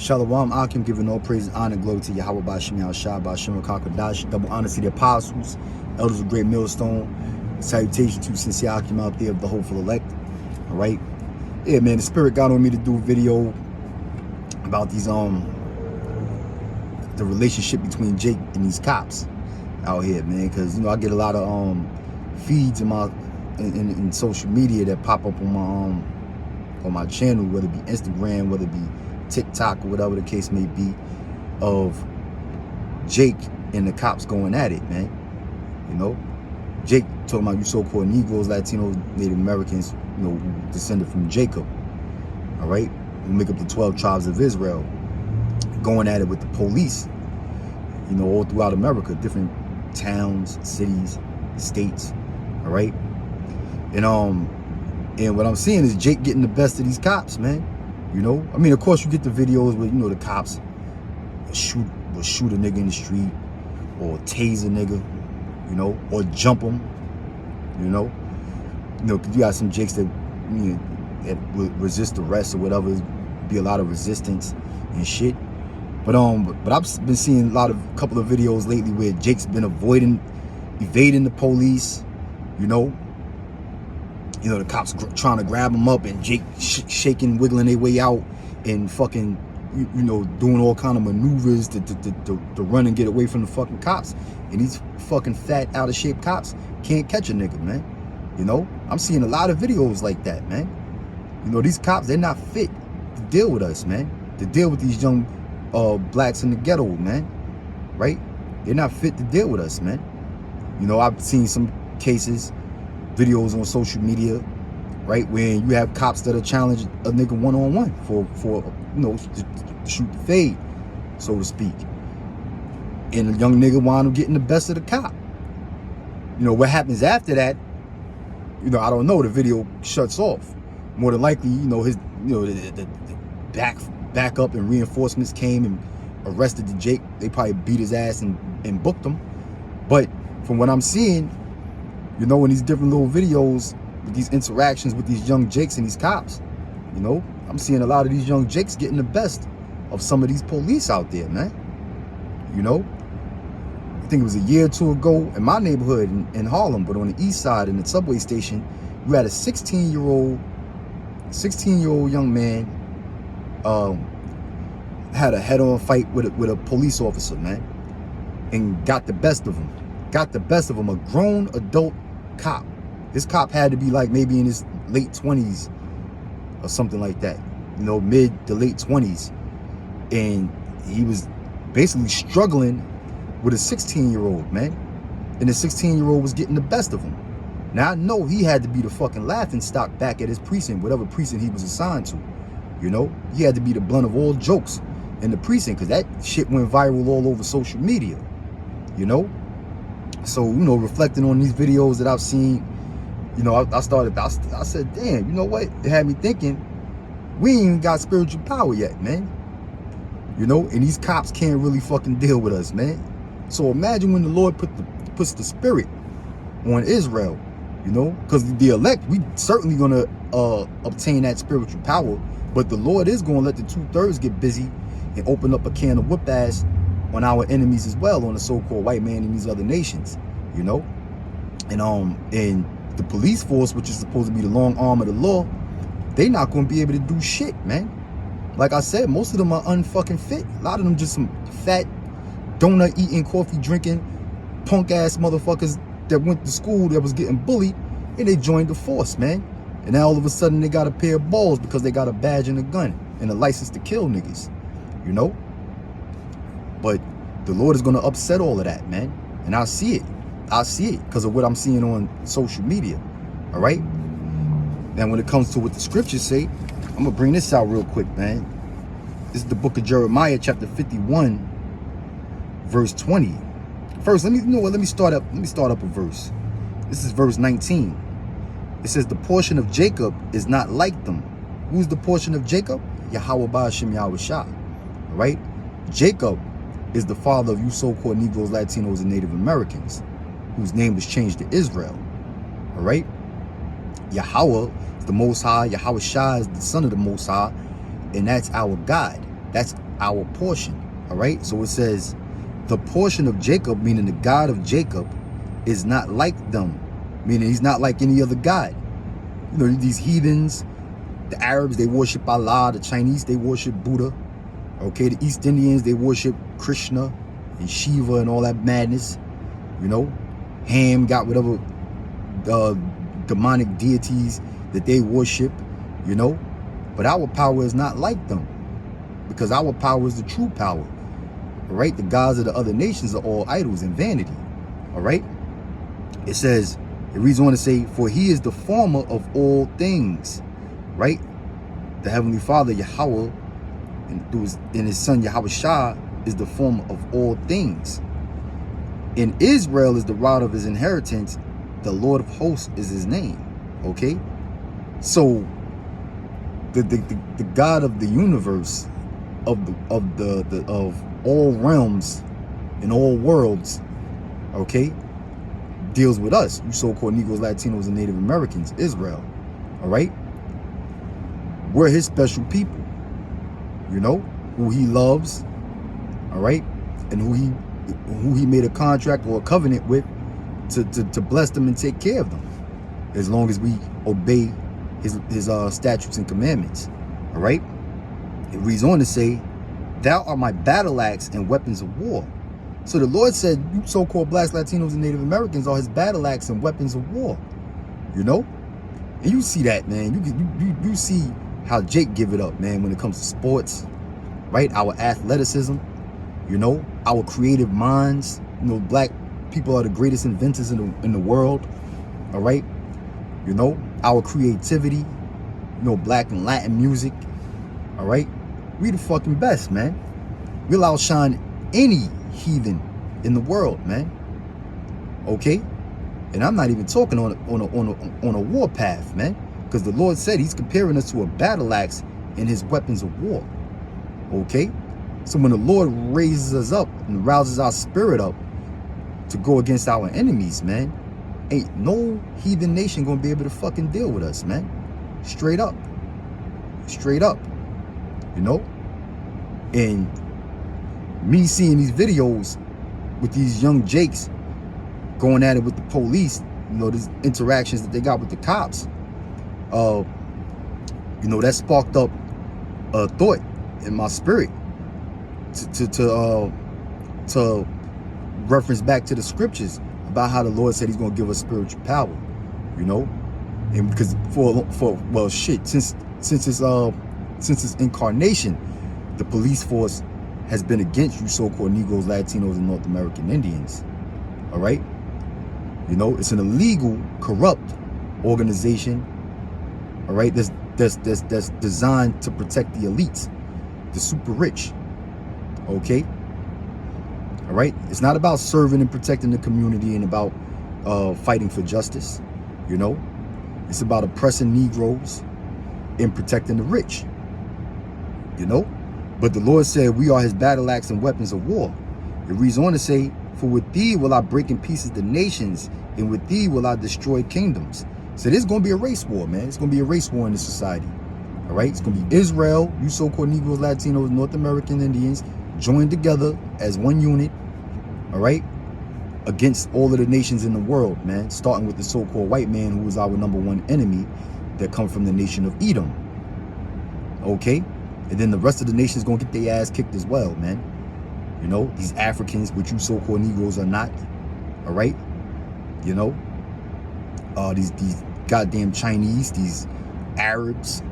Shalom Akim, giving all praise, honor, glory to Yahweh Bashim Yahshua Bashim Kakadash. Double honor to the apostles, elders of Great Millstone. Salutation to sincere Akim out there of the hopeful elect. All right, yeah, man. The Spirit got on me to do a video about these the relationship between Jake and these cops out here, man. Because I get a lot of feeds in social media that pop up on my channel, whether it be Instagram, whether it be TikTok, or whatever the case may be, of Jake and the cops going at it, man. Jake talking about you so-called Negroes, Latinos, Native Americans, who descended from Jacob, all right, who make up the 12 tribes of Israel, going at it with the police, all throughout America, different towns, cities, states, all right. And what I'm seeing is Jake getting the best of these cops, man. I mean, of course, you get the videos where, the cops will shoot a nigga in the street, or tase a nigga, or jump him, because you got some Jakes that, that would resist arrest or whatever, be a lot of resistance and shit. But I've been seeing a couple of videos lately where Jake's been evading the police, the cops trying to grab him up, and Jake shaking, wiggling their way out, and fucking, doing all kind of maneuvers to run and get away from the fucking cops. And these fucking fat, out of shape cops can't catch a nigga, man. I'm seeing a lot of videos like that, man. These cops, they're not fit to deal with us, man. To deal with these young blacks in the ghetto, man. Right? They're not fit to deal with us, man. I've seen some cases, videos on social media, right, when you have cops that are challenging a nigga one-on-one for to shoot the fade, so to speak, and a young nigga wind up getting the best of the cop. What happens after that, I don't know. The video shuts off. More than likely, the back up and reinforcements came and arrested the Jake. They probably beat his ass and booked him. But from what I'm seeing, in these different little videos with these interactions with these young Jakes and these cops, I'm seeing a lot of these young Jakes getting the best of some of these police out there, man. I think it was a year or two ago in my neighborhood in Harlem, but on the east side in the subway station, you had a 16-year-old young man had a head-on fight with a police officer, man, and got the best of him. A grown adult cop. This cop had to be like maybe in his late 20s or something like that, mid to late 20s, and he was basically struggling with a 16-year-old, man, and the 16-year-old was getting the best of him. Now I know he had to be the fucking laughing stock back at his precinct, whatever precinct he was assigned to. He had to be the blunt of all jokes in the precinct, because that shit went viral all over social media. So, reflecting on these videos that I've seen, I said, damn, you know what? It had me thinking, we ain't even got spiritual power yet, man. And these cops can't really fucking deal with us, man. So imagine when the Lord puts the spirit on Israel, because the elect, we certainly gonna obtain that spiritual power, but the Lord is gonna let the 2/3 get busy and open up a can of whoop ass on our enemies as well, on the so-called white man in these other nations, and the police force, which is supposed to be the long arm of the law, they not going to be able to do shit, man. Like I said, most of them are unfucking fit. A lot of them just some fat, donut eating, coffee drinking, punk ass motherfuckers that went to school that was getting bullied, and they joined the force, man. And now all of a sudden they got a pair of balls because they got a badge and a gun and a license to kill niggas, But the Lord is going to upset all of that, man. And I see it because of what I'm seeing on social media. All right. Now, when it comes to what the scriptures say, I'm going to bring this out real quick, man. This is the book of Jeremiah, chapter 51, verse 20. First, let me start up a verse. This is verse 19. It says, the portion of Jacob is not like them. Who's the portion of Jacob? Yahweh Ba'ashim Yahushua. All right. Jacob is the father of you so-called Negroes, Latinos, and Native Americans, whose name was changed to Israel. All right. Yahweh is the Most High. Yahweh Shah is the son of the Most High, and that's our God. That's our portion. All right. So it says, the portion of Jacob, meaning the God of Jacob, is not like them, meaning he's not like any other God. You know, these heathens, the Arabs, they worship Allah. The Chinese, they worship Buddha. Okay, the East Indians, they worship Krishna and Shiva and all that madness. You know, Ham got whatever demonic deities that they worship, you know. But our power is not like them, because our power is the true power. All right, the gods of the other nations are all idols and vanity. All right, it says, it reads on to say, for he is the former of all things. Right, the Heavenly Father Yahweh, and through his Son Yahweh Shah, is the former of all things. And Israel is the rod of his inheritance. The Lord of hosts is his name. Okay, so the God of the universe, of all realms and all worlds, okay, deals with us, you so-called Negroes, Latinos, and Native Americans, Israel. All right, we're his special people, you know, who he loves. All right, and who he made a contract or a covenant with to bless them and take care of them, as long as we obey his statutes and commandments. All right, it reads on to say, thou art my battle axe and weapons of war. So the Lord said, you so-called blacks, Latinos, and Native Americans are his battle axe and weapons of war. You know, and you see that, man. You see how Jake give it up, man, when it comes to sports, right? Our athleticism, you know, our creative minds. You know, black people are the greatest inventors in the world. All right, you know, our creativity, you know, black and Latin music. All right, we the fucking best, man. We'll outshine any heathen in the world, man. Okay, and I'm not even talking on a war path, man, because the Lord said he's comparing us to a battle axe and his weapons of war. Okay, so when the Lord raises us up and rouses our spirit up to go against our enemies, man, ain't no heathen nation gonna be able to fucking deal with us, man. Straight up, you know. And me seeing these videos with these young Jakes going at it with the police, you know, these interactions that they got with the cops, you know, that sparked up a thought in my spirit to reference back to the scriptures about how the Lord said he's going to give us spiritual power, you know. And because well shit, since its incarnation, the police force has been against you so-called Negroes, Latinos, and North American Indians. All right, you know, it's an illegal, corrupt organization. All right, that's designed to protect the elites, the super rich. Okay, all right, it's not about serving and protecting the community and about fighting for justice. You know, it's about oppressing Negroes and protecting the rich. You know, but the Lord said we are his battle axe and weapons of war. It reads on to say, for with thee will I break in pieces the nations, and with thee will I destroy kingdoms. So there's going to be a race war, man. It's going to be a race war in this society. All right, it's going to be Israel, you so-called Negroes, Latinos, North American Indians, joined together as one unit, all right, against all of the nations in the world, man, starting with the so-called white man, who is our #1 enemy, that come from the nation of Edom. Okay, and then the rest of the nations gonna get their ass kicked as well, man. You know, these Africans, which you so-called Negroes are not, all right, you know, these goddamn Chinese, these Arabs,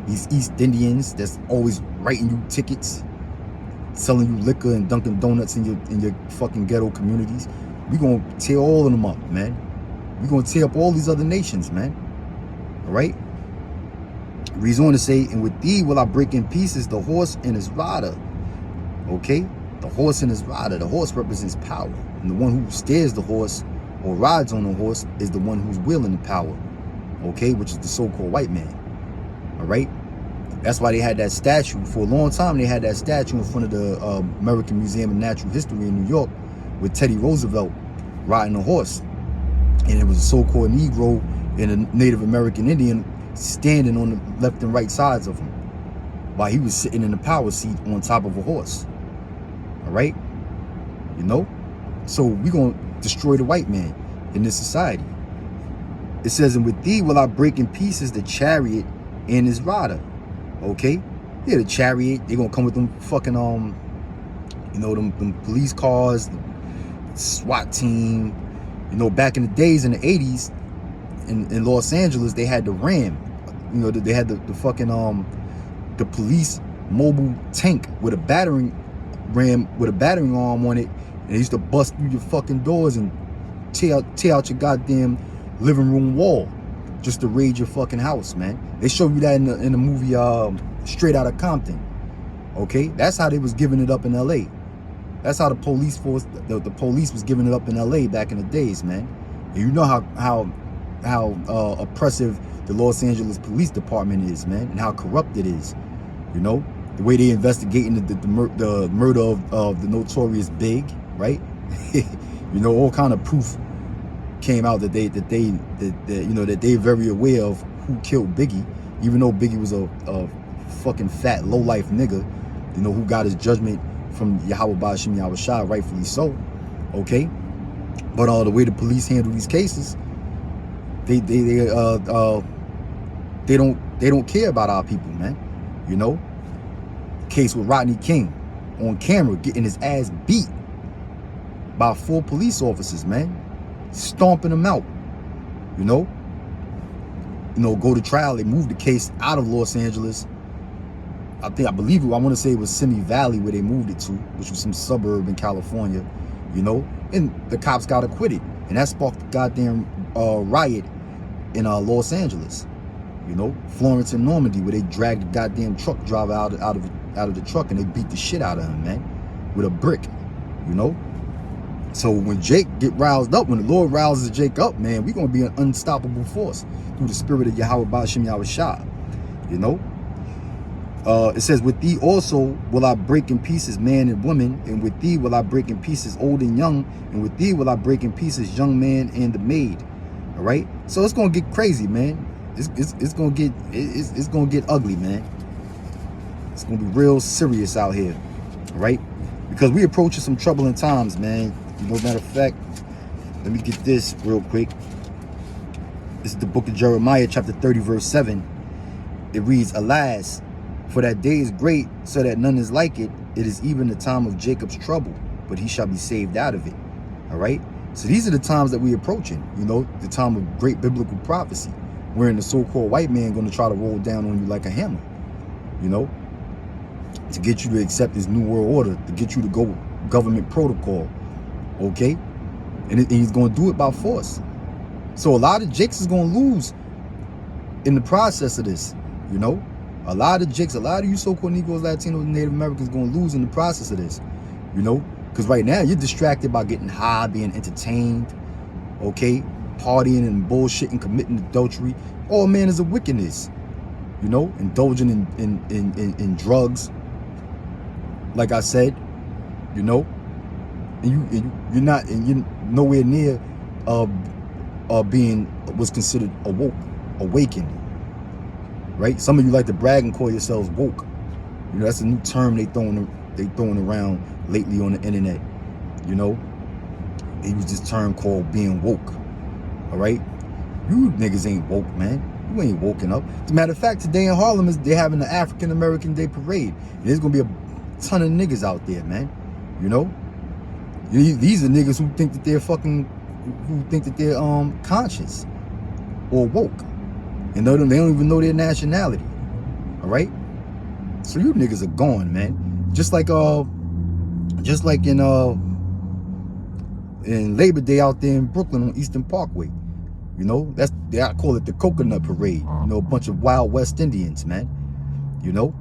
these East Indians that's always writing you tickets, selling you liquor and Dunkin' Donuts in your fucking ghetto communities. We gonna tear all of them up, man. We gonna tear up all these other nations, man. All right. Reads on to say, and with thee will I break in pieces the horse and his rider. Okay, the horse and his rider. The horse represents power, and the one who steers the horse or rides on the horse is the one who's wielding the power. Okay, which is the so-called white man. All right. That's why they had that statue for a long time. They had that statue in front of the American Museum of Natural History in New York with Teddy Roosevelt riding a horse, and it was a so-called Negro and a Native American Indian standing on the left and right sides of him. while he was sitting in the power seat on top of a horse. All right? You know? So we're going to destroy the white man in this society. It says, and with thee will I break in pieces the chariot and his rider. Okay? Yeah, the chariot, they're going to come with them fucking, you know, them police cars, the SWAT team. You know, back in the days in the 80s, in Los Angeles, they had the Ram. You know, they had the fucking, the police mobile tank with a battering ram, with a battering arm on it. And they used to bust through your fucking doors and tear out your goddamn living room wall just to raid your fucking house, man. They show you that in the movie Straight Outta Compton. Okay? That's how they was giving it up in LA. That's how the police force, the police was giving it up in LA back in the days, man. And you know how oppressive the Los Angeles Police Department is, man, and how corrupt it is. You know, the way they investigating the murder of the notorious Big, right? You know, all kind of proof came out that they're very aware of who killed Biggie, even though Biggie was a fucking fat low life nigga, you know, who got his judgment from Yahweh Ba'Shem Yahweh Shah, rightfully so. Okay, but the way the police handle these cases, they don't care about our people, man. You know, case with Rodney King on camera getting his ass beat by 4 police officers, man, stomping him out. You know, go to trial. They moved the case out of Los Angeles. I want to say it was Simi Valley where they moved it to, which was some suburb in California, you know, and the cops got acquitted, and that sparked the goddamn riot in Los Angeles, you know, Florence and Normandy, where they dragged the goddamn truck driver out of the truck and they beat the shit out of him, man, with a brick, you know. So when Jake get roused up, when the Lord rouses Jake up, man, we're gonna be an unstoppable force through the spirit of Yahweh Ba'Shem Yahweh Shah, you know. It says, with thee also will I break in pieces man and woman, and with thee will I break in pieces old and young, and with thee will I break in pieces young man and the maid. All right, so it's gonna get crazy, man. It's gonna get ugly, man. It's gonna be real serious out here, all right? Because we approaching some troubling times, man. You know, matter of fact, let me get this real quick. This is the book of Jeremiah, chapter 30, verse 7. It reads, alas, for that day is great, so that none is like it. It is even the time of Jacob's trouble, but he shall be saved out of it. All right? So these are the times that we're approaching, you know, the time of great biblical prophecy, wherein the so-called white man going to try to roll down on you like a hammer, you know, to get you to accept this new world order, to get you to go government protocol, okay? And he's going to do it by force. So a lot of Jakes is going to lose in the process of this, you know? A lot of Jakes, a lot of you so-called Negroes, Latinos, and Native Americans going to lose in the process of this, you know? Because right now you're distracted by getting high, being entertained, okay? Partying and bullshitting, committing adultery. All manners of wickedness, you know? Indulging in drugs, like I said, you know? And you're nowhere near being what's considered awakened. Right? Some of you like to brag and call yourselves woke. You know, that's a new term they throwing around lately on the internet. You know, they use this term called being woke. All right, you niggas ain't woke, man. You ain't woken up. As a matter of fact, today in Harlem they're having the African American Day Parade. And there's gonna be a ton of niggas out there, man. You know, these are niggas who think that they're conscious or woke. And they don't even know their nationality. All right? So you niggas are gone, man. Just like in Labor Day out there in Brooklyn on Eastern Parkway. You know, I call it the Coconut Parade. You know, a bunch of Wild West Indians, man. You know?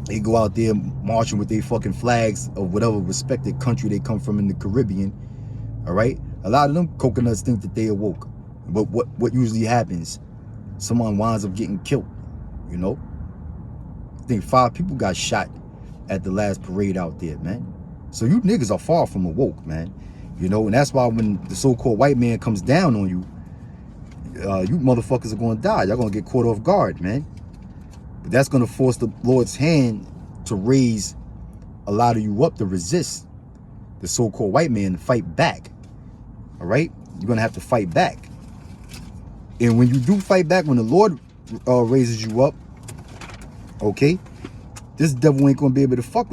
They go out there marching with their fucking flags of whatever respected country they come from in the Caribbean. All right? A lot of them coconuts think that they are woke. But what usually happens? Someone winds up getting killed, you know? I think 5 people got shot at the last parade out there, man. So you niggas are far from awoke, man. You know, and that's why when the so-called white man comes down on you, you motherfuckers are going to die. Y'all going to get caught off guard, man. But that's going to force the Lord's hand to raise a lot of you up to resist the so-called white man, to fight back. All right? You're going to have to fight back. And when you do fight back, when the Lord raises you up, okay, this devil ain't going to be able to fuck with you.